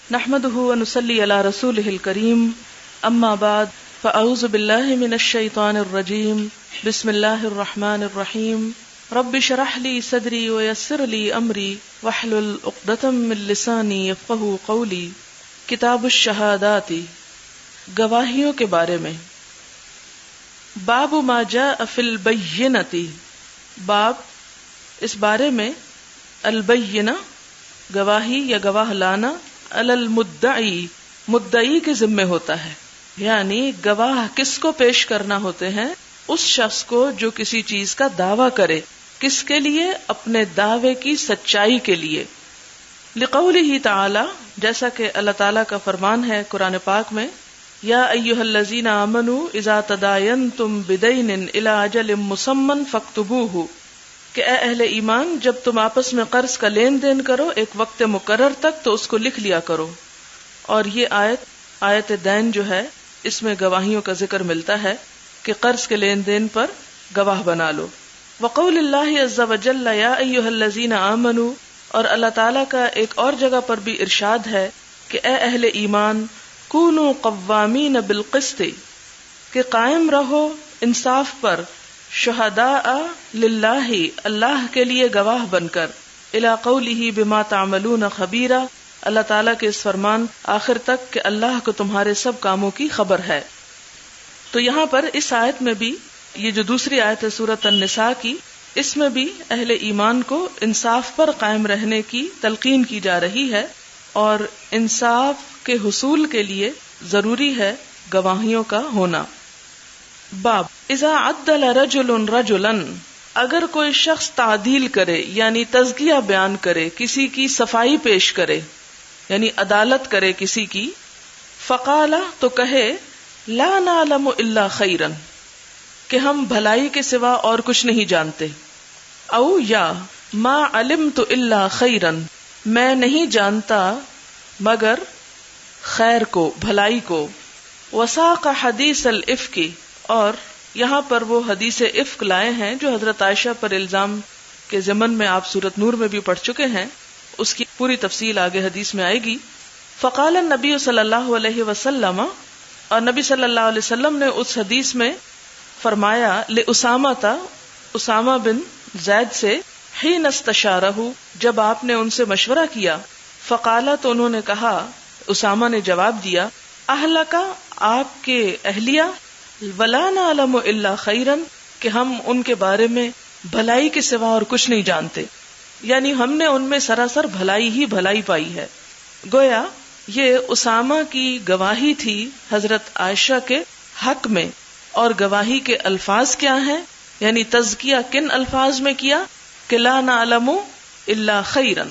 نحمده ونصلي على رسوله الكريم اما بعد فاعوذ بالله من الشيطان الرجيم بسم الله الرحمن الرحيم رب اشرح لي صدري ويسر لي امري واحلل عقدة من لساني يفقهوا قولي. کتاب الشہادات، گواہیوں کے بارے میں. باب ما جاء فی البینۃ، باب اس بارے میں البینہ گواہی یا گواہ لانا علی المدعی، مدعی کے ذمے ہوتا ہے. یعنی گواہ کس کو پیش کرنا ہوتے ہیں؟ اس شخص کو جو کسی چیز کا دعویٰ کرے. کس کے لیے؟ اپنے دعوے کی سچائی کے لیے. لقولہ تعالی، جیسا کہ اللہ تعالیٰ کا فرمان ہے قرآن پاک میں، یا ایھا الذین آمنوا اذا تداینتم بدین الی اجل مسمی فاکتبوہ، کہ اے اہل ایمان جب تم آپس میں قرض کا لین دین کرو ایک وقت مقرر تک تو اس کو لکھ لیا کرو. اور یہ آیت دین جو ہے اس میں گواہیوں کا ذکر ملتا ہے کہ قرض کے لین دین پر گواہ بنا لو. وقول اللہ عز وجل یا ایھا الذین آمنوا، اور اللہ تعالیٰ کا ایک اور جگہ پر بھی ارشاد ہے کہ اے اہل ایمان کونوا قوامین بالقسط، کہ قائم رہو انصاف پر، شہداء للہ، اللہ کے لیے گواہ بن کر، الی قولہ بما تعملون خبیرا، اللہ تعالیٰ کے اس فرمان آخر تک کہ اللہ کو تمہارے سب کاموں کی خبر ہے. تو یہاں پر اس آیت میں بھی، یہ جو دوسری آیت ہے سورۃ النساء کی، اس میں بھی اہل ایمان کو انصاف پر قائم رہنے کی تلقین کی جا رہی ہے، اور انصاف کے حصول کے لیے ضروری ہے گواہیوں کا ہونا. باب اذا عدل رجل رجلا، اگر کوئی شخص تعدیل کرے یعنی تزکیہ بیان کرے، کسی کی صفائی پیش کرے یعنی عدالت کرے کسی کی، فقال، تو کہے لا نعلم الا خیرا، کہ ہم بھلائی کے سوا اور کچھ نہیں جانتے، او یا ما علمت الا خیرا، میں نہیں جانتا مگر خیر کو، بھلائی کو. وساق حدیث الافک، اور یہاں پر وہ حدیث افک لائے ہیں جو حضرت عائشہ پر الزام کے ضمن میں آپ سورۃ نور میں بھی پڑھ چکے ہیں، اس کی پوری تفصیل آگے حدیث میں آئے گی. فقال النبی صلی اللہ علیہ وسلم، اور نبی صلی اللہ علیہ وسلم نے اس حدیث میں فرمایا لاسامہ، اسامہ بن زید سے، حین استشارہ، جب آپ نے ان سے مشورہ کیا. فقال، تو انہوں نے کہا، اسامہ نے جواب دیا، اہلک، آپ کے اہلیہ، ولا نعلم الا خیرا، کہ ہم ان کے بارے میں بھلائی کے سوا اور کچھ نہیں جانتے، یعنی ہم نے ان میں سراسر بھلائی ہی بھلائی پائی ہے. گویا یہ اسامہ کی گواہی تھی حضرت عائشہ کے حق میں. اور گواہی کے الفاظ کیا ہیں، یعنی تزکیہ کن الفاظ میں کیا کہ لا نعلم الا خیرا.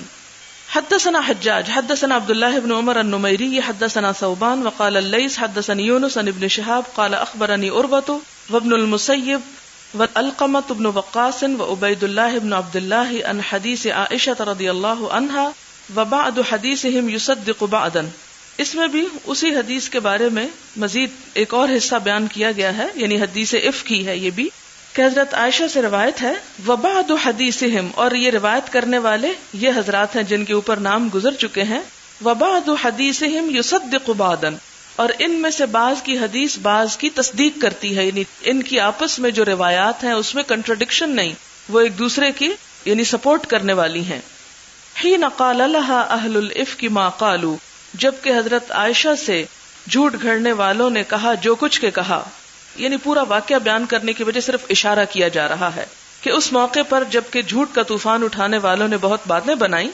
حدثنا حجاج حدثنا عبد الله بن عمر النميري حدثنا ثوبان وقال الليث حدثني يونس عن ابن شهاب قال اخبرني عروة وابن المسيب والقمة بن وقاص وعبيد الله بن عبد الله عن حديث عائشة رضي الله عنها وبعض حديثهم يصدق بعضا. اس میں بھی اسی حدیث کے بارے میں مزید ایک اور حصہ بیان کیا گیا ہے، یعنی حدیث افک ہی ہے یہ بھی، کہ حضرت عائشہ سے روایت ہے. وبعض حدیثہم، اور یہ روایت کرنے والے یہ حضرات ہیں جن کے اوپر نام گزر چکے ہیں. وبعض حدیثہم یصدق بعضا، اور ان میں سے بعض کی حدیث بعض کی تصدیق کرتی ہے، یعنی ان کی آپس میں جو روایات ہیں اس میں کنٹرڈکشن نہیں، وہ ایک دوسرے کی یعنی سپورٹ کرنے والی ہیں. حین قال لها اہل الافک ما قالوا، جبکہ حضرت عائشہ سے جھوٹ گھڑنے والوں نے کہا جو کچھ کے کہا، یعنی پورا واقعہ بیان کرنے کی وجہ صرف اشارہ کیا جا رہا ہے کہ اس موقع پر جبکہ جھوٹ کا طوفان اٹھانے والوں نے بہت باتیں بنائیں.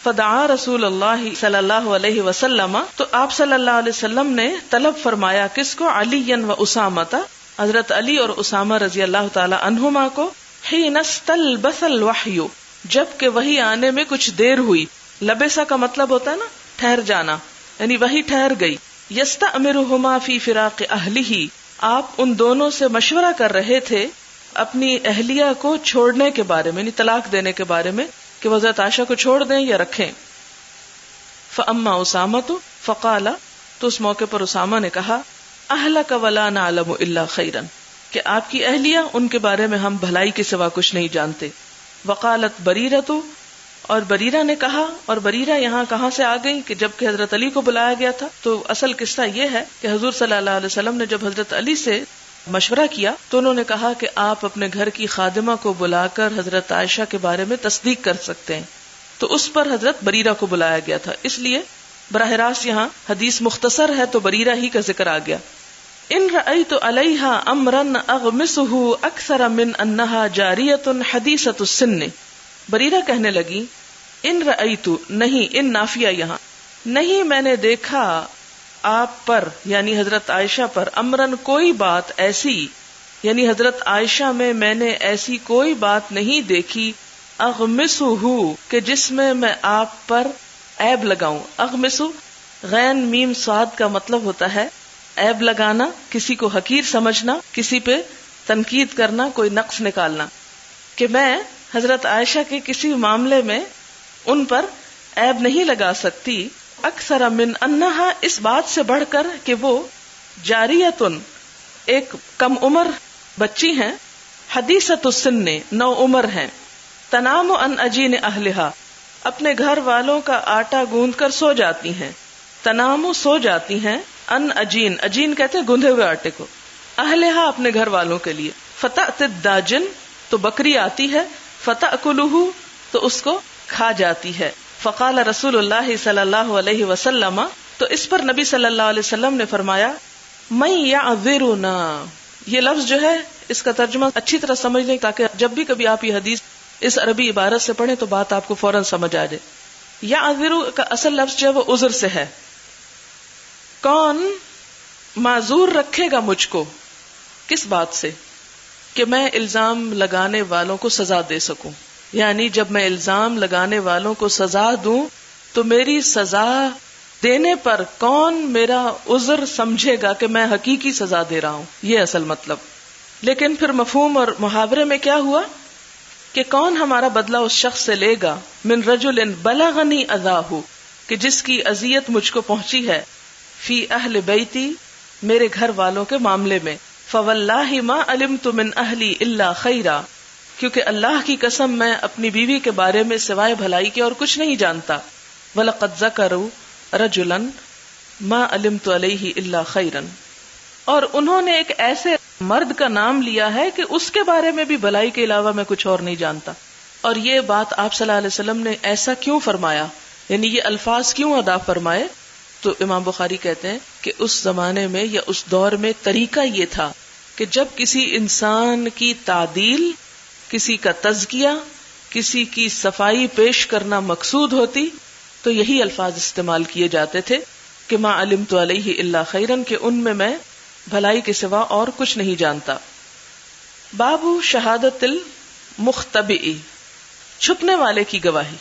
فدعا رسول اللہ صلی اللہ علیہ وسلم، تو آپ صلی اللہ علیہ وسلم نے طلب فرمایا کس کو؟ علی و اسامہ، حضرت علی اور اسامہ رضی اللہ تعالی عنہما کو. حین استلبث الوحی، جبکہ وحی آنے میں کچھ دیر ہوئی. لبسا کا مطلب ہوتا ہے نا ٹھہر جانا، یعنی وحی ٹھہر گئی. یستأمرہما فی فراق اہلہ، آپ ان دونوں سے مشورہ کر رہے تھے اپنی اہلیہ کو چھوڑنے کے بارے میں، یعنی طلاق دینے کے بارے میں کہ وہ حضرت عائشہ کو چھوڑ دیں یا رکھیں. فاما اسامہ فقال، تو اس موقع پر اسامہ نے کہا، اہلک ولا نعلم الا خیرا، کہ آپ کی اہلیہ ان کے بارے میں ہم بھلائی کے سوا کچھ نہیں جانتے. وقالت بریرہ، اور بریرہ نے کہا، اور بریرہ یہاں کہاں سے آ گئی کہ جب کہ حضرت علی کو بلایا گیا تھا، تو اصل قصہ یہ ہے کہ حضور صلی اللہ علیہ وسلم نے جب حضرت علی سے مشورہ کیا تو انہوں نے کہا کہ آپ اپنے گھر کی خادمہ کو بلا کر حضرت عائشہ کے بارے میں تصدیق کر سکتے ہیں، تو اس پر حضرت بریرہ کو بلایا گیا تھا، اس لیے براہ راست یہاں حدیث مختصر ہے تو بریرہ ہی کا ذکر آ گیا. ان رأیت علیہا امرا اغمسہ اکثر من انہا جاریۃ حدیثۃ السن. بریرہ کہنے لگی ان رأیت، نہیں، ان نافیہ یہاں، نہیں میں نے دیکھا آپ پر یعنی حضرت عائشہ پر، امرن کوئی بات ایسی، یعنی حضرت عائشہ میں نے ایسی کوئی بات نہیں دیکھی، اغمسہ کہ جس میں آپ پر عیب لگاؤں. اغمسہ غین میم صاد کا مطلب ہوتا ہے عیب لگانا، کسی کو حقیر سمجھنا، کسی پہ تنقید کرنا، کوئی نقص نکالنا. کہ میں حضرت عائشہ کے کسی معاملے میں ان پر عیب نہیں لگا سکتی، اکثر من انہا اس بات سے بڑھ کر کہ وہ جاریتن ایک کم عمر بچی ہیں، حدیثۃ السن نو عمر ہیں، تنام عن عجین اہلہا اپنے گھر والوں کا آٹا گوندھ کر سو جاتی ہیں، تنام سو جاتی ہیں، ان عجین، عجین کہتے ہیں گوندھے ہوئے آٹے کو، اہلہا اپنے گھر والوں کے لیے، فتأت الداجن تو بکری آتی ہے، فتأکلہ تو اس کو کھا جاتی ہے. فقال رسول اللہ صلی اللہ علیہ وسلم، تو اس پر نبی صلی اللہ علیہ وسلم نے فرمایا من یعذرنا. یہ لفظ جو ہے اس کا ترجمہ اچھی طرح سمجھ لیں تاکہ جب بھی کبھی آپ یہ حدیث اس عربی عبارت سے پڑھیں تو بات آپ کو فوراً سمجھ آ جائے. یعذر کا اصل لفظ جو ہے وہ عذر سے ہے. کون معذور رکھے گا مجھ کو، کس بات سے؟ کہ میں الزام لگانے والوں کو سزا دے سکوں. یعنی جب میں الزام لگانے والوں کو سزا دوں تو میری سزا دینے پر کون میرا عذر سمجھے گا کہ میں حقیقی سزا دے رہا ہوں، یہ اصل مطلب. لیکن پھر مفہوم اور محاورے میں کیا ہوا کہ کون ہمارا بدلہ اس شخص سے لے گا، من رجل بلغنی اذاہ، کہ جس کی اذیت مجھ کو پہنچی ہے، فی اہل بیتی میرے گھر والوں کے معاملے میں، فواللہ ما علمت من اہلی الا خیرا، کیونکہ اللہ کی قسم میں اپنی بیوی کے بارے میں سوائے بھلائی کے اور کچھ نہیں جانتا. وَلَقَدْ ذَكَرُوا رَجُلًا مَا عَلِمْتُ عَلَيْهِ إِلَّا خَيْرًا، اور انہوں نے ایک ایسے مرد کا نام لیا ہے کہ اس کے بارے میں بھی بھلائی کے علاوہ میں کچھ اور نہیں جانتا. اور یہ بات آپ صلی اللہ علیہ وسلم نے ایسا کیوں فرمایا، یعنی یہ الفاظ کیوں ادا فرمائے؟ تو امام بخاری کہتے ہیں کہ اس زمانے میں یا اس دور میں طریقہ یہ تھا کہ جب کسی انسان کی تعدیل، کسی کا تزکیہ، کسی کی صفائی پیش کرنا مقصود ہوتی تو یہی الفاظ استعمال کیے جاتے تھے کہ ما علمت علیہ الا خیرن، کہ ان میں بھلائی کے سوا اور کچھ نہیں جانتا. باب شہادت المختبئ، چھپنے والے کی گواہی.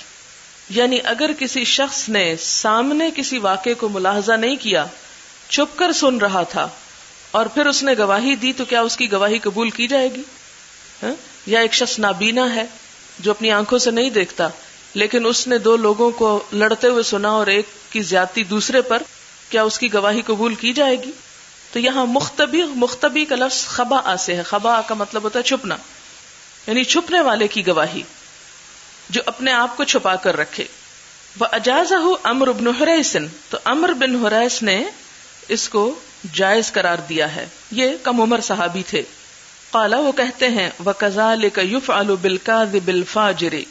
یعنی اگر کسی شخص نے سامنے کسی واقعے کو ملاحظہ نہیں کیا، چھپ کر سن رہا تھا اور پھر اس نے گواہی دی تو کیا اس کی گواہی قبول کی جائے گی؟ یا ایک شخص نابینا ہے جو اپنی آنکھوں سے نہیں دیکھتا لیکن اس نے دو لوگوں کو لڑتے ہوئے سنا اور ایک کی زیادتی دوسرے پر، کیا اس کی گواہی قبول کی جائے گی؟ تو یہاں مختبی کا لفظ خبا سے ہے. خبا کا مطلب ہوتا ہے چھپنا، یعنی چھپنے والے کی گواہی جو اپنے آپ کو چھپا کر رکھے. وَأَجَازَهُ عمرو بن حریث، تو عمرو بن حریث نے اس کو جائز قرار دیا ہے. یہ کم عمر صحابی تھے. قال، وہ کہتے ہیں وَكَذَلِكَ يُفْعَلُ بِالْكَاذِبِ الْفَاجِرِ،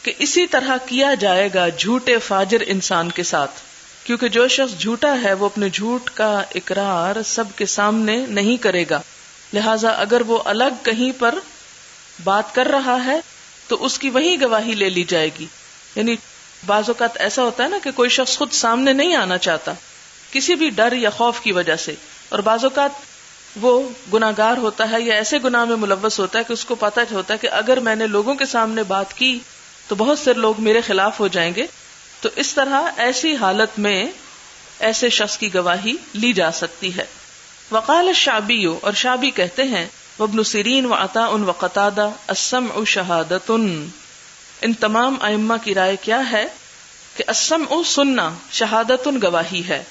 کہ اسی طرح کیا جائے گا جھوٹے فاجر انسان کے ساتھ، کیونکہ جو شخص جھوٹا ہے وہ اپنے جھوٹ کا اقرار سب کے سامنے نہیں کرے گا، لہٰذا اگر وہ الگ کہیں پر بات کر رہا ہے تو اس کی وہی گواہی لے لی جائے گی. یعنی بعض اوقات ایسا ہوتا ہے نا کہ کوئی شخص خود سامنے نہیں آنا چاہتا کسی بھی ڈر یا خوف کی وجہ سے، اور بعض اوقات وہ گناہگار ہوتا ہے یا ایسے گناہ میں ملوث ہوتا ہے کہ اس کو پتہ ہوتا ہے کہ اگر میں نے لوگوں کے سامنے بات کی تو بہت سے لوگ میرے خلاف ہو جائیں گے. تو اس طرح ایسی حالت میں ایسے شخص کی گواہی لی جا سکتی ہے. وقال الشعبی، اور شعبی کہتے ہیں وابن سیرین وعطاء وقتادہ السمع شہادۃ، ان تمام ائمہ کی رائے کیا ہے کہ السمع سننا، شہادۃ گواہی ہے.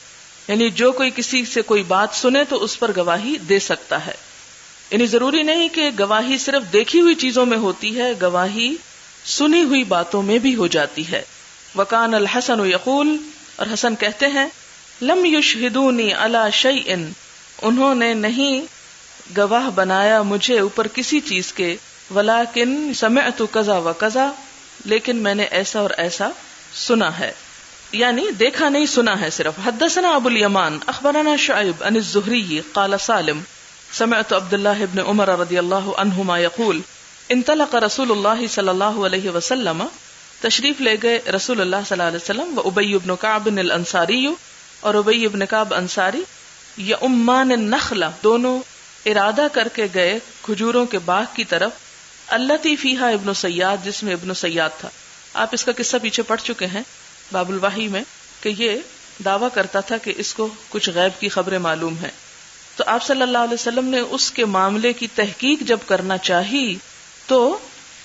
یعنی جو کوئی کسی سے کوئی بات سنے تو اس پر گواہی دے سکتا ہے. یعنی ضروری نہیں کہ گواہی صرف دیکھی ہوئی چیزوں میں ہوتی ہے، گواہی سنی ہوئی باتوں میں بھی ہو جاتی ہے. وکان الحسن یقول، اور حسن کہتے ہیں، لم یشہدونی علی شیء، انہوں نے نہیں گواہ بنایا مجھے اوپر کسی چیز کے، ولیکن سمعت کذا و کذا، لیکن میں نے ایسا اور ایسا سنا ہے، یعنی دیکھا نہیں سنا ہے صرف. حدثنا ابو الیمان اخبرنا شعیب عن الزہری قال سالم سمعت عبد اللہ بن عمر رضی اللہ عنہما یقول انطلق رسول اللہ صلی اللہ علیہ وسلم، تشریف لے گئے رسول اللہ صلی اللہ علیہ وسلم، و ابی بن کعب الانصاری، اور ابی بن کعب انصاری، یؤمان النخل، دونوں ارادہ کر کے گئے کھجوروں کے باغ کی طرف، التی فیہا ابن سیاد، جس میں ابن سیاد تھا. آپ اس کا قصہ پیچھے پڑھ چکے ہیں باب الوحی میں، کہ یہ دعویٰ کرتا تھا کہ اس کو کچھ غیب کی خبریں معلوم ہیں. تو آپ صلی اللہ علیہ وسلم نے اس کے معاملے کی تحقیق جب کرنا چاہی تو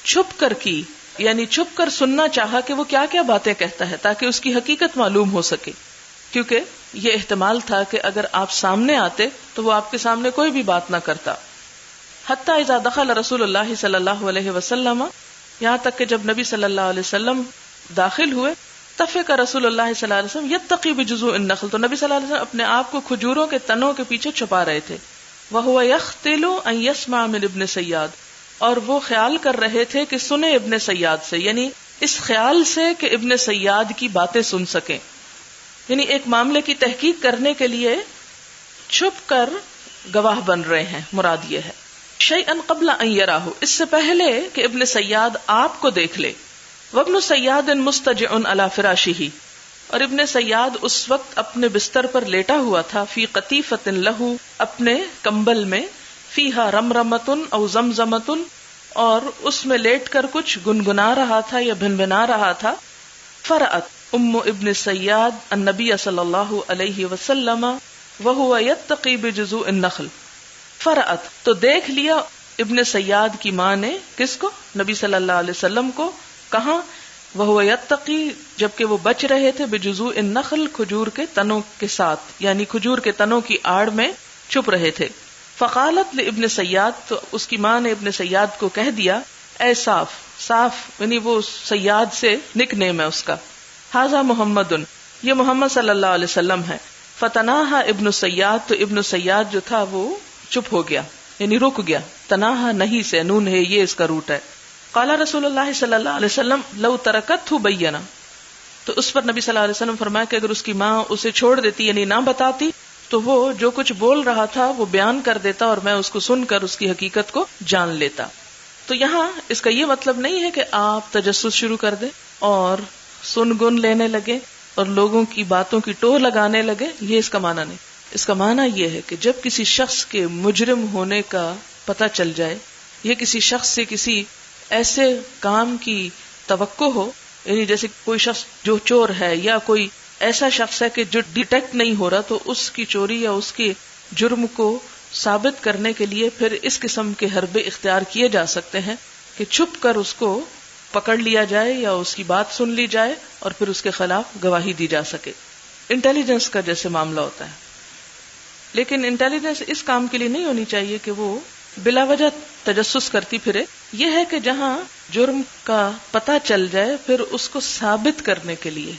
چھپ کر کی، یعنی چھپ کر سننا چاہا کہ وہ کیا کیا باتیں کہتا ہے، تاکہ اس کی حقیقت معلوم ہو سکے. کیونکہ یہ احتمال تھا کہ اگر آپ سامنے آتے تو وہ آپ کے سامنے کوئی بھی بات نہ کرتا. حتی اذا دخل رسول اللہ صلی اللہ علیہ وسلم، یہاں تک کہ جب نبی صلی اللہ علیہ وسلم داخل ہوئے، تفق رسول اللہ صلی اللہ علیہ وسلم یتقی بجذوع النخل، تو نبی صلی اللہ علیہ وسلم اپنے آپ کو کھجوروں کے تنوں کے پیچھے چھپا رہے تھے. وہو یختل ان یسمع من ابن سیاد، اور وہ خیال کر رہے تھے کہ سنے ابن سیاد سے، یعنی اس خیال سے کہ ابن سیاد کی باتیں سن سکیں. یعنی ایک معاملے کی تحقیق کرنے کے لیے چھپ کر گواہ بن رہے ہیں، مراد یہ ہے. شیئا قبل ان یراہ، اس سے پہلے کہ ابن سیاد آپ کو دیکھ لے. وابن سیاد مستجع علی فراشہ، اور ابن سیاد اس وقت اپنے بستر پر لیٹا ہوا تھا، فی قطیفۃ لہ، اپنے کمبل میں، فیہا رمرمۃ او زمزمۃ، اور اس میں لیٹ کر کچھ گنگنا رہا تھا یا بھنبھنا رہا تھا. فرأت ام ابن سیاد النبی صلی اللہ علیہ وسلم وہو یتقی بجذوع النخل. فرأت، تو دیکھ لیا ابن سیاد کی ماں نے، کس کو؟ نبی صلی اللہ علیہ وسلم کو. کہاں؟ وہو یتقی، جبکہ وہ بچ رہے تھے، بجذوع النخل، کھجور کے تنوں کے ساتھ، یعنی کھجور کے تنوں کی آڑ میں چھپ رہے تھے. فقالت لابن سیاد، تو اس کی ماں نے ابن سیاد کو کہہ دیا، اے صاف، صاف یعنی وہ سیاد سے نک نیم ہے اس کا، ھذا محمد، یہ محمد صلی اللہ علیہ وسلم ہے. فتناہا ابن سیاد، تو ابن سیاد جو تھا وہ چپ ہو گیا، یعنی رک گیا. تناہا نہیں سے، نون ہے، یہ اس کا روٹ ہے. قال رسول اللہ صلی اللہ علیہ وسلم لو ترکتہ بینا، تو اس پر نبی صلی اللہ علیہ وسلم فرمایا کہ اگر اس کی ماں اسے چھوڑ دیتی، یعنی نہ بتاتی، تو وہ جو کچھ بول رہا تھا وہ بیان کر دیتا اور میں اس کو سن کر اس کی حقیقت کو جان لیتا. تو یہاں اس کا یہ مطلب نہیں ہے کہ آپ تجسس شروع کر دیں اور سن گن لینے لگے اور لوگوں کی باتوں کی ٹوہ لگانے لگے، یہ اس کا معنی نہیں. اس کا معنی یہ ہے کہ جب کسی شخص کے مجرم ہونے کا پتہ چل جائے یا کسی شخص سے کسی ایسے کام کی توقع ہو، یعنی جیسے کوئی شخص جو چور ہے یا کوئی ایسا شخص ہے کہ جو ڈیٹیکٹ نہیں ہو رہا، تو اس کی چوری یا اس کے جرم کو ثابت کرنے کے لیے پھر اس قسم کے حربے اختیار کیے جا سکتے ہیں کہ چھپ کر اس کو پکڑ لیا جائے یا اس کی بات سن لی جائے اور پھر اس کے خلاف گواہی دی جا سکے. انٹیلیجنس کا جیسے معاملہ ہوتا ہے. لیکن انٹیلیجنس اس کام کے لیے نہیں ہونی چاہیے کہ وہ بلا وجہ تجسس کرتی پھرے. یہ ہے کہ جہاں جرم کا پتہ چل جائے پھر اس کو ثابت کرنے کے لیے،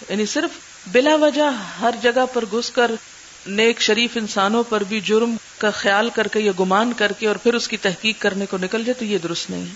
یعنی صرف بلا وجہ ہر جگہ پر گھس کر نیک شریف انسانوں پر بھی جرم کا خیال کر کے یا گمان کر کے اور پھر اس کی تحقیق کرنے کو نکل جائے، تو یہ درست نہیں ہے.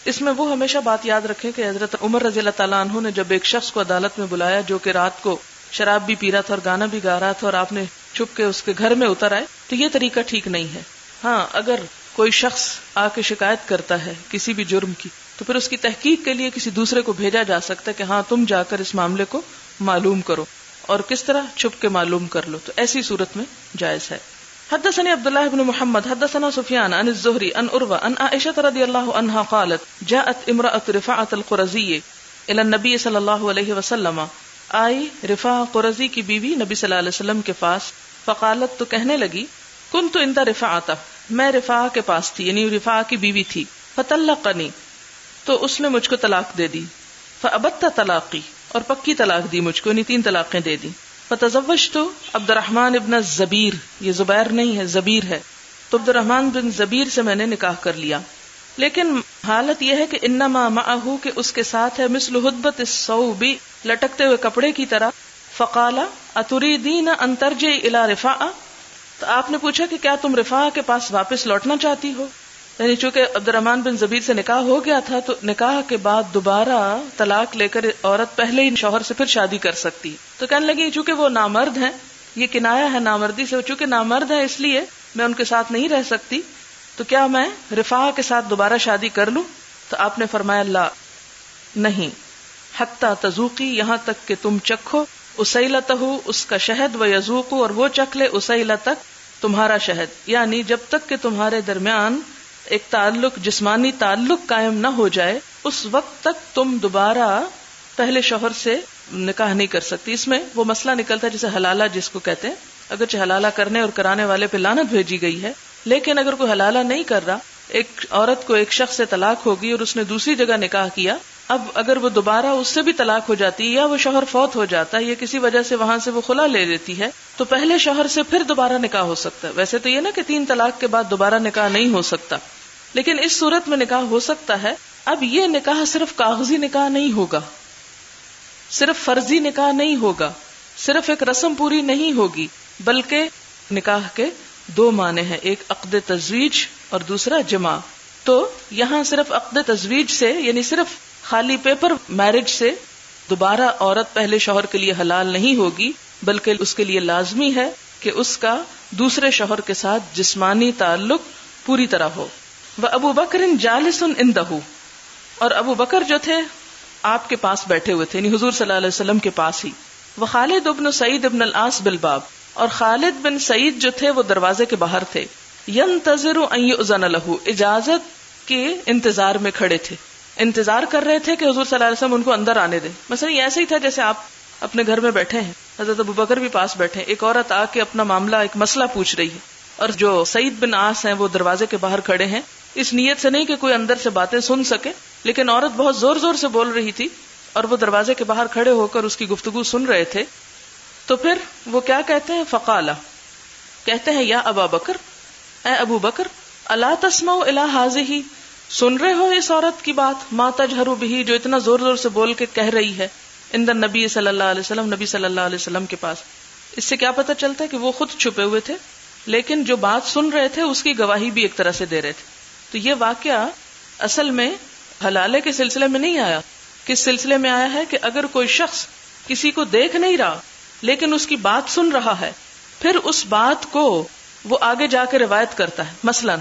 اس میں وہ ہمیشہ بات یاد رکھیں کہ حضرت عمر رضی اللہ تعالیٰ عنہ نے جب ایک شخص کو عدالت میں بلایا جو کہ رات کو شراب بھی پی رہا تھا اور گانا بھی گا رہا تھا، اور آپ نے چھپ کے اس کے گھر میں اتر آئے، تو یہ طریقہ ٹھیک نہیں ہے. ہاں، اگر کوئی شخص آ کے شکایت کرتا ہے کسی بھی جرم کی، تو پھر اس کی تحقیق کے لیے کسی دوسرے کو بھیجا جا سکتا ہے کہ ہاں تم جا کر اس معاملے کو معلوم کرو، اور کس طرح چھپ کے معلوم کر لو، تو ایسی صورت میں جائز ہے. حدثني عبد الله بن محمد حدثنا سفيان عن الزهري عن عروة عن عائشة رضي الله عنها قالت جاءت امرأة رفاعة القرزي الى النبي صلى الله عليه وسلم، آئی رفاعہ قرزی کی بیوی نبی صلی اللہ علیہ وسلم کے پاس. فقالت، تو کہنے لگی، كنت عند رفاعة، میں رفاعہ کے پاس تھی، یعنی رفاعہ کی بیوی تھی. فطلقني، تو اس نے مجھ کو طلاق دے دی. فابت طلاقی، اور پکی طلاق دی مجھ کو، یعنی 3 طلاقیں دے دی. فتزوجت عبد الرحمن ابن الزبیر، یہ زبیر نہیں ہے زبیر ہے، تو عبد الرحمن بن زبیر سے میں نے نکاح کر لیا. لیکن حالت یہ ہے کہ انما معه کہ اس کے ساتھ ہے مثل حدبۃ الصوب لٹکتے ہوئے کپڑے کی طرح. فقال اتريدين ان ترجعي الى رفاعہ تو آپ نے پوچھا کہ کیا تم رفاعہ کے پاس واپس لوٹنا چاہتی ہو. یعنی چونکہ عبد الرحمن بن زبیر سے نکاح ہو گیا تھا تو نکاح کے بعد دوبارہ طلاق لے کر عورت پہلے ہی شوہر سے پھر شادی کر سکتی. تو کہنے لگی چونکہ وہ نامرد ہیں، یہ کنایا ہے نامردی سے، چونکہ نامرد ہے اس لیے میں ان کے ساتھ نہیں رہ سکتی، تو کیا میں رفاعہ کے ساتھ دوبارہ شادی کر لوں؟ تو آپ نے فرمایا لا، نہیں، حتی تذوقی، یہاں تک کہ تم چکھو، اسیلتہ، اس کا شہد، و یذوق، اور وہ چکھ لے، اسیلتک، تمہارا شہد. یعنی جب تک کہ تمہارے درمیان ایک تعلق، جسمانی تعلق قائم نہ ہو جائے، اس وقت تک تم دوبارہ پہلے شوہر سے نکاح نہیں کر سکتی. اس میں وہ مسئلہ نکلتا ہے جسے حلالہ جس کو کہتے ہیں. اگرچہ حلالہ کرنے اور کرانے والے پہ لعنت بھیجی گئی ہے، لیکن اگر کوئی حلالہ نہیں کر رہا، ایک عورت کو ایک شخص سے طلاق ہوگی اور اس نے دوسری جگہ نکاح کیا، اب اگر وہ دوبارہ اس سے بھی طلاق ہو جاتی ہے یا وہ شوہر فوت ہو جاتا ہے یا کسی وجہ سے وہاں سے وہ خلا لے لیتی ہے، تو پہلے شوہر سے پھر دوبارہ نکاح ہو سکتا ہے. ویسے تو یہ نا کہ 3 طلاق کے بعد دوبارہ نکاح نہیں ہو سکتا، لیکن اس صورت میں نکاح ہو سکتا ہے. اب یہ نکاح صرف کاغذی نکاح نہیں ہوگا، صرف فرضی نکاح نہیں ہوگا، صرف ایک رسم پوری نہیں ہوگی، بلکہ نکاح کے 2 معنی ہیں، ایک عقد تزویج اور دوسرا جماع. تو یہاں صرف عقد تزویج سے، یعنی صرف خالی پیپر میرج سے دوبارہ عورت پہلے شوہر کے لیے حلال نہیں ہوگی، بلکہ اس کے لیے لازمی ہے کہ اس کا دوسرے شوہر کے ساتھ جسمانی تعلق پوری طرح ہو. وَأَبُو بَكْرٍ جَالِسٌ عِندَهُ، اور ابو بکر جو تھے آپ کے پاس بیٹھے ہوئے تھے، یعنی حضور صلی اللہ علیہ وسلم کے پاس ہی. وخالد بن سعید بن العاص بالباب، اور خالد بن سعید جو تھے وہ دروازے کے باہر تھے. ينتظر ان يؤذن له، اجازت کے انتظار میں کھڑے تھے، انتظار کر رہے تھے کہ حضور صلی اللہ علیہ وسلم ان کو اندر آنے دیں. مثلا یہ ایسے ہی تھا جیسے آپ اپنے گھر میں بیٹھے ہیں، حضرت ابو بکر بھی پاس بیٹھے ہیں، ایک عورت آ کے اپنا معاملہ، ایک مسئلہ پوچھ رہی ہے، اور جو سعید بن عاص ہیں وہ دروازے کے باہر کھڑے ہیں، اس نیت سے نہیں کہ کوئی اندر سے باتیں سن سکے، لیکن عورت بہت زور زور سے بول رہی تھی اور وہ دروازے کے باہر کھڑے ہو کر اس کی گفتگو سن رہے تھے. تو پھر وہ کیا کہتے ہیں؟ فقالا، کہتے ہیں یا ابا بکر، اے ابو بکر، الا تسمعوا الی ھذہ، سن رہے ہو اس عورت کی بات، ما تجہر بہ، جو اتنا زور زور سے بول کے کہہ رہی ہے، عند النبی صلی اللہ علیہ وسلم، نبی صلی اللہ علیہ وسلم کے پاس. اس سے کیا پتہ چلتا ہے کہ وہ خود چھپے ہوئے تھے، لیکن جو بات سن رہے تھے اس کی گواہی بھی ایک طرح سے دے رہے تھے. تو یہ واقعہ اصل میں حلالے کے سلسلے میں نہیں آیا. کس سلسلے میں آیا ہے کہ اگر کوئی شخص کسی کو دیکھ نہیں رہا لیکن اس کی بات سن رہا ہے، پھر اس بات کو وہ آگے جا کے روایت کرتا ہے. مثلا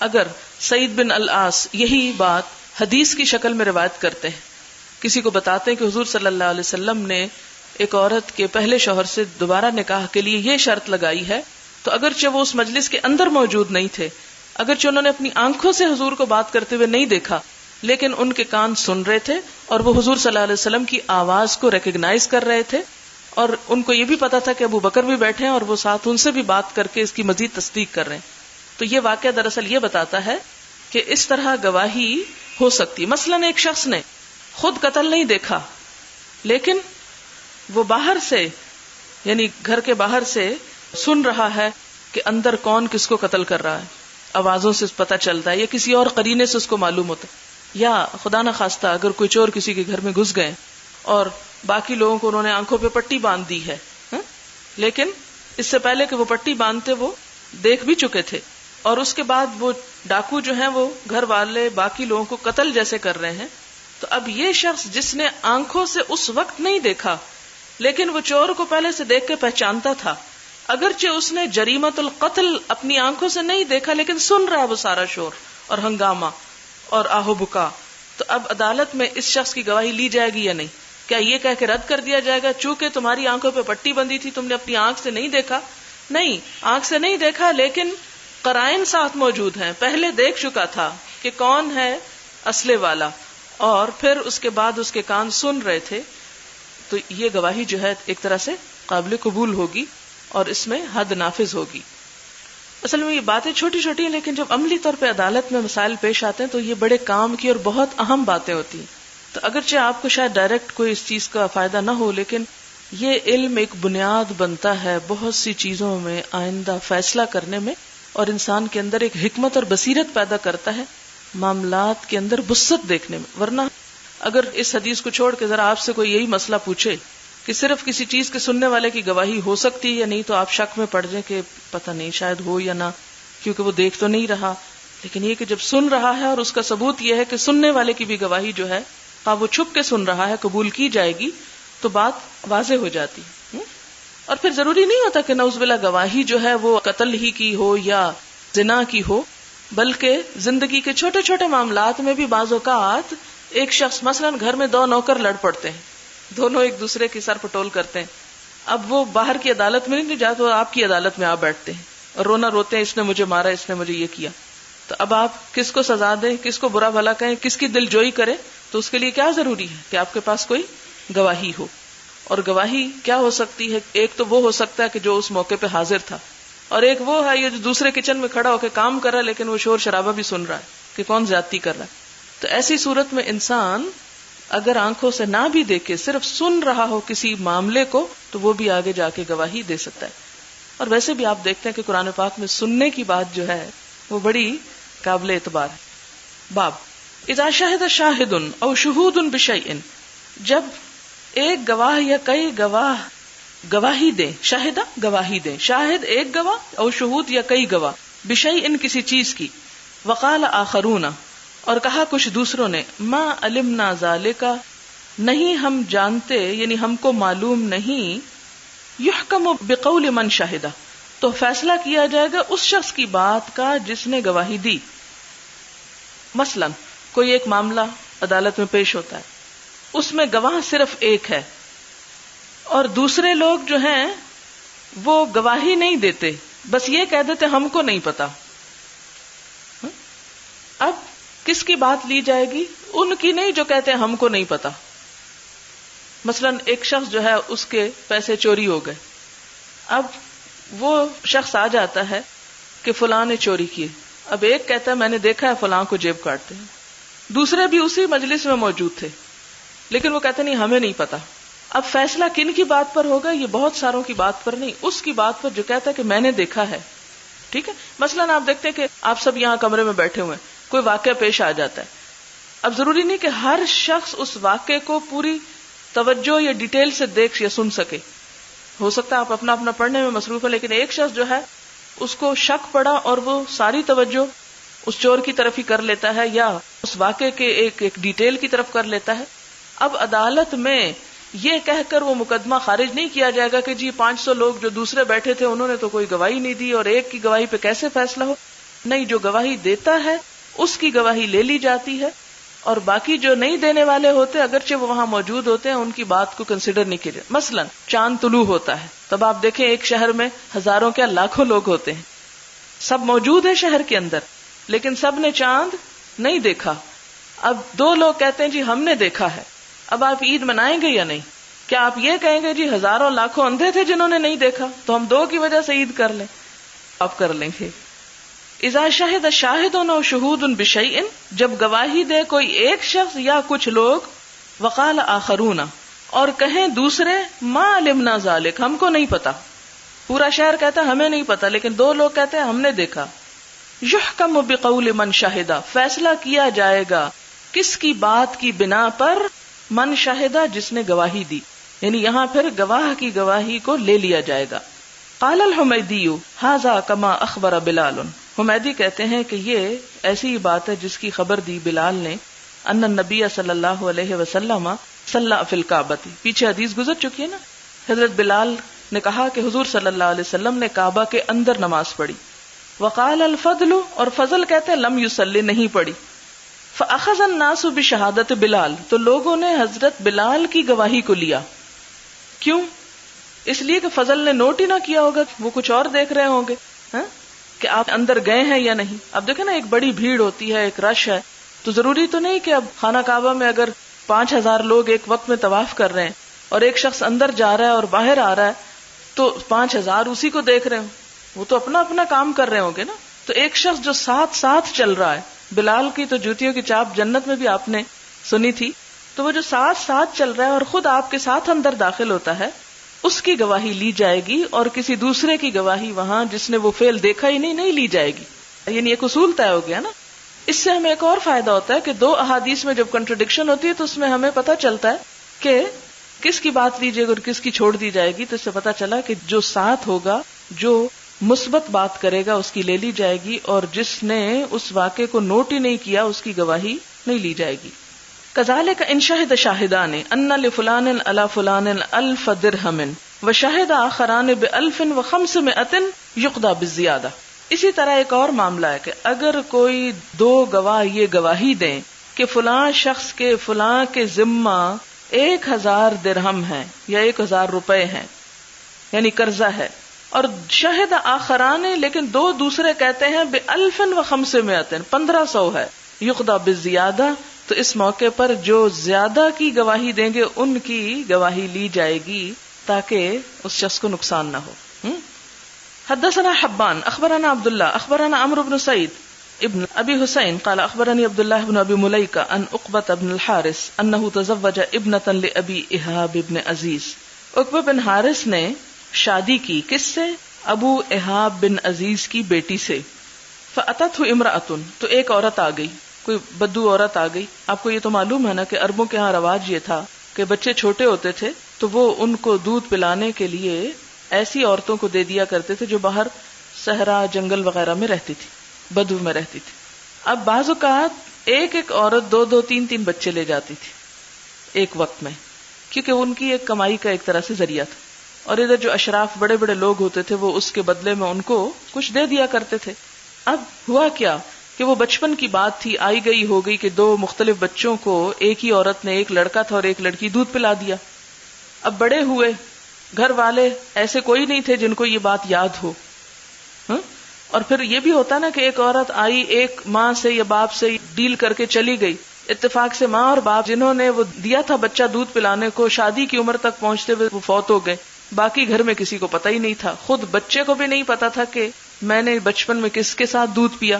اگر سعید بن العاص یہی بات حدیث کی شکل میں روایت کرتے ہیں، کسی کو بتاتے ہیں کہ حضور صلی اللہ علیہ وسلم نے ایک عورت کے پہلے شوہر سے دوبارہ نکاح کے لیے یہ شرط لگائی ہے، تو اگرچہ وہ اس مجلس کے اندر موجود نہیں تھے، اگرچہ انہوں نے اپنی آنکھوں سے حضور کو بات کرتے ہوئے نہیں دیکھا، لیکن ان کے کان سن رہے تھے اور وہ حضور صلی اللہ علیہ وسلم کی آواز کو ریکگنائز کر رہے تھے، اور ان کو یہ بھی پتا تھا کہ ابو بکر بھی بیٹھے ہیں اور وہ ساتھ ان سے بھی بات کر کے اس کی مزید تصدیق کر رہے ہیں. تو یہ واقعہ دراصل یہ بتاتا ہے کہ اس طرح گواہی ہو سکتی. مثلا ایک شخص نے خود قتل نہیں دیکھا، لیکن وہ باہر سے، یعنی گھر کے باہر سے سن رہا ہے کہ اندر کون کس کو قتل کر رہا ہے، آوازوں سے پتہ چلتا ہے، یا کسی اور قرینے سے اس کو معلوم ہوتا ہے. یا خدا نہ خواستہ اگر کوئی چور کسی کے گھر میں گھس گئے اور باقی لوگوں کو انہوں نے آنکھوں پہ پٹی باندھ دی ہے، لیکن اس سے پہلے کہ وہ پٹی باندھتے وہ دیکھ بھی چکے تھے، اور اس کے بعد وہ ڈاکو جو ہیں وہ گھر والے باقی لوگوں کو قتل جیسے کر رہے ہیں. تو اب یہ شخص جس نے آنکھوں سے اس وقت نہیں دیکھا لیکن وہ چور کو پہلے سے دیکھ کے پہچانتا تھا، اگرچہ اس نے جریمت القتل اپنی آنکھوں سے نہیں دیکھا لیکن سن رہا وہ سارا شور اور ہنگامہ اور آہو بکا، تو اب عدالت میں اس شخص کی گواہی لی جائے گی یا نہیں؟ کیا یہ کہہ کے رد کر دیا جائے گا چونکہ تمہاری آنکھوں پہ پٹی بندھی تھی، تم نے اپنی آنکھ سے نہیں دیکھا؟ نہیں، آنکھ سے نہیں دیکھا لیکن قرائن ساتھ موجود ہیں، پہلے دیکھ چکا تھا کہ کون ہے اسلحے والا، اور پھر اس کے بعد اس کے کان سن رہے تھے. تو یہ گواہی جو ہے ایک طرح سے قابل قبول ہوگی اور اس میں حد نافذ ہوگی. اصل میں یہ باتیں چھوٹی چھوٹی ہیں، لیکن جب عملی طور پہ عدالت میں مسائل پیش آتے ہیں تو یہ بڑے کام کی اور بہت اہم باتیں ہوتی ہیں. تو اگرچہ آپ کو شاید ڈائریکٹ کوئی اس چیز کا فائدہ نہ ہو، لیکن یہ علم ایک بنیاد بنتا ہے بہت سی چیزوں میں آئندہ فیصلہ کرنے میں، اور انسان کے اندر ایک حکمت اور بصیرت پیدا کرتا ہے معاملات کے اندر وسعت دیکھنے میں. ورنہ اگر اس حدیث کو چھوڑ کے ذرا آپ سے کوئی یہی مسئلہ پوچھے کہ صرف کسی چیز کے سننے والے کی گواہی ہو سکتی ہے یا نہیں، تو آپ شک میں پڑ جائیں کہ پتہ نہیں شاید ہو یا نہ، کیونکہ وہ دیکھ تو نہیں رہا. لیکن یہ کہ جب سن رہا ہے اور اس کا ثبوت یہ ہے کہ سننے والے کی بھی گواہی جو ہے وہ چھپ کے سن رہا ہے قبول کی جائے گی، تو بات واضح ہو جاتی. اور پھر ضروری نہیں ہوتا کہ نعوذ باللہ گواہی جو ہے وہ قتل ہی کی ہو یا زنا کی ہو، بلکہ زندگی کے چھوٹے چھوٹے معاملات میں بھی بعض اوقات ایک شخص، مثلا گھر میں دو نوکر لڑ پڑتے ہیں، دونوں ایک دوسرے کی سر پٹول کرتے ہیں. اب وہ باہر کی عدالت میں نہیں جاتے، وہ آپ کی عدالت میں آ بیٹھتے ہیں اور رونا روتے ہیں، اس نے مجھے مارا، اس نے مجھے یہ کیا. تو اب آپ کس کو سزا دیں، کس کو برا بھلا کہیں، کس کی دل جوئی کریں؟ تو اس کے لیے کیا ضروری ہے کہ آپ کے پاس کوئی گواہی ہو. اور گواہی کیا ہو سکتی ہے؟ ایک تو وہ ہو سکتا ہے کہ جو اس موقع پہ حاضر تھا، اور ایک وہ ہے یہ جو دوسرے کچن میں کھڑا ہو کے کام کر رہا ہے لیکن وہ شور شرابہ بھی سن رہا ہے کہ کون زیادتی کر رہا ہے. تو ایسی صورت میں انسان اگر آنکھوں سے نہ بھی دیکھے، صرف سن رہا ہو کسی معاملے کو، تو وہ بھی آگے جا کے گواہی دے سکتا ہے. اور ویسے بھی آپ دیکھتے ہیں کہ قرآن پاک میں سننے کی بات جو ہے وہ بڑی قابل اعتبار ہے. باب اذا شہد شاہد او شہود بشیء، جب ایک گواہ یا کئی گواہ گواہی دیں، شاہدہ گواہی دیں، شاہد ایک گواہ او شہود یا کئی گواہ، بشیء کسی چیز کی، وقال آخرون اور کہا کچھ دوسروں نے، ما علمنا ذالک نہیں ہم جانتے، یعنی ہم کو معلوم نہیں، یحکم بقول من شہدہ تو فیصلہ کیا جائے گا اس شخص کی بات کا جس نے گواہی دی. مثلا کوئی ایک معاملہ عدالت میں پیش ہوتا ہے، اس میں گواہ صرف ایک ہے اور دوسرے لوگ جو ہیں وہ گواہی نہیں دیتے، بس یہ کہہ دیتے ہم کو نہیں پتا. اب کس کی بات لی جائے گی؟ ان کی نہیں جو کہتے ہیں ہم کو نہیں پتا. مثلا ایک شخص جو ہے اس کے پیسے چوری ہو گئے، اب وہ شخص آ جاتا ہے کہ فلاں نے چوری کی. اب ایک کہتا ہے میں نے دیکھا ہے فلاں کو جیب کاٹتے ہیں، دوسرے بھی اسی مجلس میں موجود تھے لیکن وہ کہتے نہیں ہمیں نہیں پتا. اب فیصلہ کن کی بات پر ہوگا؟ یہ بہت ساروں کی بات پر نہیں، اس کی بات پر جو کہتا ہے کہ میں نے دیکھا ہے. ٹھیک ہے، مثلا آپ دیکھتے ہیں کہ آپ سب یہاں کمرے میں بیٹھے ہوئے ہیں، کوئی واقعہ پیش آ جاتا ہے. اب ضروری نہیں کہ ہر شخص اس واقعے کو پوری توجہ یا ڈیٹیل سے دیکھ یا سن سکے. ہو سکتا ہے آپ اپنا اپنا پڑھنے میں مصروف ہے، لیکن ایک شخص جو ہے اس کو شک پڑا اور وہ ساری توجہ اس چور کی طرف ہی کر لیتا ہے یا اس واقعے کے ایک ڈیٹیل کی طرف کر لیتا ہے. اب عدالت میں یہ کہہ کر وہ مقدمہ خارج نہیں کیا جائے گا کہ جی 500 لوگ جو دوسرے بیٹھے تھے انہوں نے تو کوئی گواہی نہیں دی اور ایک کی گواہی پہ کیسے فیصلہ ہو. نہیں، جو گواہی دیتا ہے اس کی گواہی لے لی جاتی ہے اور باقی جو نہیں دینے والے ہوتے اگرچہ وہ وہاں موجود ہوتے ہیں ان کی بات کو کنسیڈر نہیں کیا جاتا. مثلا چاند طلوع ہوتا ہے، تب آپ دیکھیں ایک شہر میں ہزاروں کیا لاکھوں لوگ ہوتے ہیں، سب موجود ہیں شہر کے اندر لیکن سب نے چاند نہیں دیکھا. اب 2 لوگ کہتے ہیں جی ہم نے دیکھا ہے، اب آپ عید منائیں گے یا نہیں؟ کیا آپ یہ کہیں گے جی ہزاروں لاکھوں اندھے تھے جنہوں نے نہیں دیکھا تو ہم 2 کی وجہ سے عید کر لیں؟ آپ کر لیں گے. اذا شہد شاہد و شہود بشیء، جب گواہی دے کوئی ایک شخص یا کچھ لوگ، وقال آخرون اور کہیں دوسرے، ما علمنا ذالک ہم کو نہیں پتا. پورا شہر کہتا ہے ہمیں نہیں پتا لیکن 2 لوگ کہتے ہیں ہم نے دیکھا. یحکم بقول من شہدہ فیصلہ کیا جائے گا کس کی بات کی بنا پر؟ من شہدہ جس نے گواہی دی، یعنی یہاں پھر گواہ کی گواہی کو لے لیا جائے گا. قال الحمیدی ھذا کما اخبر بلال، حمیدی کہتے ہیں کہ یہ ایسی ہی بات ہے جس کی خبر دی بلال نے، ان النبی صلی اللہ علیہ وسلم صلی فی الکعبۃ، پیچھے حدیث گزر چکی ہے نا. حضرت بلال نے کہا کہ حضور صلی اللہ علیہ وسلم نے کعبہ کے اندر نماز پڑھی. وقال الفضل اور فضل کہتے ہیں لم یصلی نہیں پڑھی. فاخذ الناس بشہادت بلال تو لوگوں نے حضرت بلال کی گواہی کو لیا. کیوں؟ اس لیے کہ فضل نے نوٹ ہی نہ کیا ہوگا، وہ کچھ اور دیکھ رہے ہوں گے کہ آپ اندر گئے ہیں یا نہیں. اب دیکھیں نا ایک بڑی بھیڑ ہوتی ہے، ایک رش ہے، تو ضروری تو نہیں کہ اب خانہ کعبہ میں اگر 5000 لوگ ایک وقت میں طواف کر رہے ہیں اور ایک شخص اندر جا رہا ہے اور باہر آ رہا ہے تو 5000 اسی کو دیکھ رہے ہوں، وہ تو اپنا اپنا کام کر رہے ہوں گے نا. تو ایک شخص جو ساتھ چل رہا ہے، بلال کی تو جوتیوں کی چاپ جنت میں بھی آپ نے سنی تھی، تو وہ جو ساتھ چل رہا ہے اور خود آپ کے ساتھ اندر داخل ہوتا ہے، اس کی گواہی لی جائے گی اور کسی دوسرے کی گواہی وہاں جس نے وہ فعل دیکھا ہی نہیں لی جائے گی. یعنی ایک اصول طے ہو گیا نا. اس سے ہمیں ایک اور فائدہ ہوتا ہے کہ دو احادیث میں جب کنٹرڈکشن ہوتی ہے تو اس میں ہمیں پتہ چلتا ہے کہ کس کی بات لیجیے گا اور کس کی چھوڑ دی جائے گی. تو اس سے پتہ چلا کہ جو ساتھ ہوگا، جو مثبت بات کرے گا، اس کی لے لی جائے گی، اور جس نے اس واقعے کو نوٹ ہی نہیں کیا اس کی گواہی نہیں لی جائے گی. کذالک ان شہد شاہدان ان لفلان علی فلان 1000 درہم وشہد آخران ب1000 و500 یقضی بالزیادہ. اسی طرح ایک اور معاملہ ہے کہ اگر کوئی دو گواہ یہ گواہی دیں کہ فلاں شخص کے فلاں کے ذمہ 1000 درہم ہیں یا 1000 روپے ہیں، یعنی قرضہ ہے، اور شہد آخران لیکن دو دوسرے کہتے ہیں ب1000 و500 1500 ہے، یقضی بالزیادہ، تو اس موقع پر جو زیادہ کی گواہی دیں گے ان کی گواہی لی جائے گی تاکہ اس شخص کو نقصان نہ ہو. حدثنا حبان اخبرنا عبد الله اخبرنا عمرو بن سعيد ابن ابي حسين قال اخبرني عبد الله بن ابي مليكه ان عقبه بن الحارث انه تزوج ابنه لابي ايهاب بن عزيز. عقبہ بن حارث نے شادی کی کس سے؟ ابو ايهاب بن عزیز کی بیٹی سے. فاتته امراه، تو ایک عورت آ گئی، کوئی بدو عورت آ گئی. آپ کو یہ تو معلوم ہے نا کہ عربوں کے ہاں رواج یہ تھا کہ بچے چھوٹے ہوتے تھے تو وہ ان کو دودھ پلانے کے لیے ایسی عورتوں کو دے دیا کرتے تھے جو باہر صحرا جنگل وغیرہ میں رہتی تھی، بدو میں رہتی تھی. اب بعض اوقات ایک ایک عورت 2 3 بچے لے جاتی تھی ایک وقت میں، کیونکہ ان کی ایک کمائی کا ایک طرح سے ذریعہ تھا، اور ادھر جو اشراف بڑے بڑے لوگ ہوتے تھے وہ اس کے بدلے میں ان کو کچھ دے دیا کرتے تھے. اب ہوا کیا کہ وہ بچپن کی بات تھی، آئی گئی ہو گئی کہ 2 مختلف بچوں کو ایک ہی عورت نے، ایک لڑکا تھا اور ایک لڑکی، دودھ پلا دیا. اب بڑے ہوئے، گھر والے ایسے کوئی نہیں تھے جن کو یہ بات یاد ہو. اور پھر یہ بھی ہوتا نا کہ ایک عورت آئی، ایک ماں سے یا باپ سے ڈیل کر کے چلی گئی، اتفاق سے ماں اور باپ جنہوں نے وہ دیا تھا بچہ دودھ پلانے کو، شادی کی عمر تک پہنچتے ہوئے وہ فوت ہو گئے. باقی گھر میں کسی کو پتہ ہی نہیں تھا، خود بچے کو بھی نہیں پتا تھا کہ میں نے بچپن میں کس کے ساتھ دودھ پیا.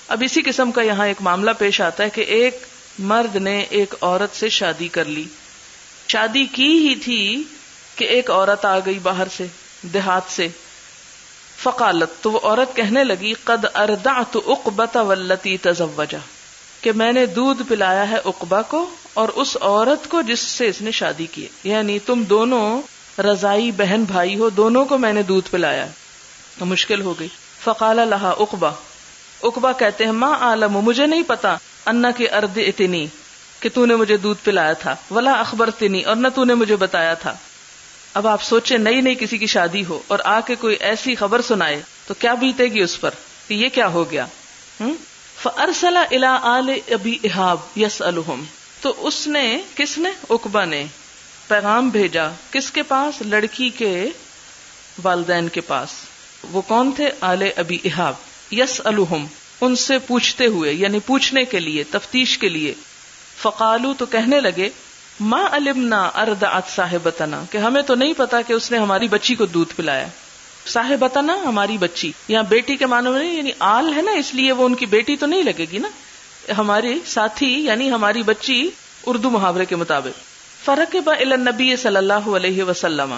اب اسی قسم کا یہاں ایک معاملہ پیش آتا ہے کہ ایک مرد نے ایک عورت سے شادی کر لی، شادی کی ہی تھی کہ ایک عورت آ گئی باہر سے، دیہات سے. فقالت، تو وہ عورت کہنے لگی، قد ارضعت عقبۃ والتی تزوجا، کہ میں نے دودھ پلایا ہے عقبہ کو اور اس عورت کو جس سے اس نے شادی کی، یعنی تم دونوں رضائی بہن بھائی ہو، دونوں کو میں نے دودھ پلایا. تو مشکل ہو گئی. فقال لها عقبہ، عقبہ کہتے ہیں ما عالم، مجھے نہیں پتا، انا کہ ارضعتنی، کہ تو نے مجھے دودھ پلایا تھا، ولا اخبرتنی، اور نہ تو نے مجھے بتایا تھا. اب آپ سوچیں نئی نئی کسی کی شادی ہو اور آ کے کوئی ایسی خبر سنائے تو کیا بیتے گی اس پر کہ یہ کیا ہو گیا. فارسل الى آل ابی ايهاب يسألهم، تو اس نے، کس نے؟ عقبہ نے پیغام بھیجا کس کے پاس؟ لڑکی کے والدین کے پاس. وہ کون تھے؟ آل ابی ايهاب. يسألهم، ان سے پوچھتے ہوئے، یعنی پوچھنے کے لیے، تفتیش کے لیے. فقالو، تو کہنے لگے، ما علمنا ارضعت صاحبتنا، کہ ہمیں تو نہیں پتا کہ اس نے ہماری بچی کو دودھ پلایا. صاحبتنا، ہماری بچی، یہاں بیٹی کے معنی میں نہیں، یعنی آل ہے نا، اس لیے وہ ان کی بیٹی تو نہیں لگے گی نا، ہماری ساتھی یعنی ہماری بچی اردو محاورے کے مطابق. فرکب الی النبی صلی اللہ علیہ وسلم،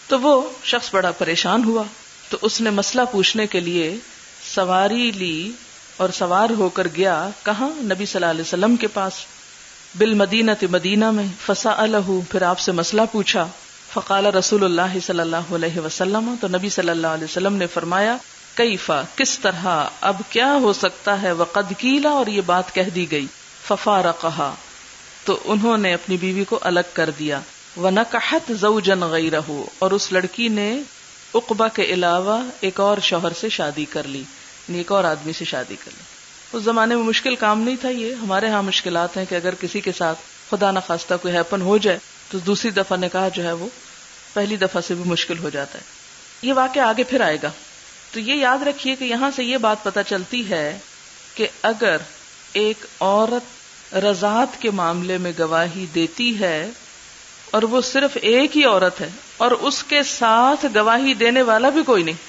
تو وہ شخص بڑا پریشان ہوا، تو اس نے مسئلہ پوچھنے کے لیے سواری لی اور سوار ہو کر گیا کہاں؟ نبی صلی اللہ علیہ وسلم کے پاس. بالمدینہ، مدینہ میں. فسألہ، پھر آپ سے مسئلہ پوچھا. فقال رسول اللہ صلی اللہ علیہ وسلم، تو نبی صلی اللہ علیہ وسلم نے فرمایا، کیفا، کس طرح، اب کیا ہو سکتا ہے، وقد قیلا، اور یہ بات کہہ دی گئی. ففارقہا، تو انہوں نے اپنی بیوی کو الگ کر دیا. ونکحت زوجا غیرہ، اور اس لڑکی نے عقبہ کے علاوہ ایک اور شوہر سے شادی کر لی، یعنی ایک اور آدمی سے شادی کر لی. اس زمانے میں مشکل کام نہیں تھا یہ. ہمارے ہاں مشکلات ہیں کہ اگر کسی کے ساتھ خدا نخواستہ کوئی ہیپن ہو جائے تو دوسری دفعہ نکاح جو ہے وہ پہلی دفعہ سے بھی مشکل ہو جاتا ہے. یہ واقعہ آگے پھر آئے گا. تو یہ یاد رکھیے کہ یہاں سے یہ بات پتہ چلتی ہے کہ اگر ایک عورت رضاعت کے معاملے میں گواہی دیتی ہے اور وہ صرف ایک ہی عورت ہے اور اس کے ساتھ گواہی دینے والا بھی کوئی نہیں،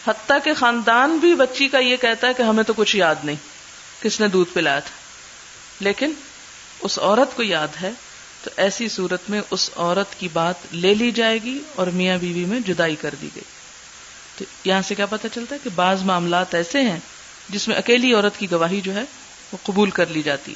حتیٰ کہ خاندان بھی بچی کا یہ کہتا ہے کہ ہمیں تو کچھ یاد نہیں کس نے دودھ پلایا تھا، لیکن اس عورت کو یاد ہے، تو ایسی صورت میں اس عورت کی بات لے لی جائے گی اور میاں بیوی میں جدائی کر دی گئی. تو یہاں سے کیا پتہ چلتا ہے کہ بعض معاملات ایسے ہیں جس میں اکیلی عورت کی گواہی جو ہے وہ قبول کر لی جاتی.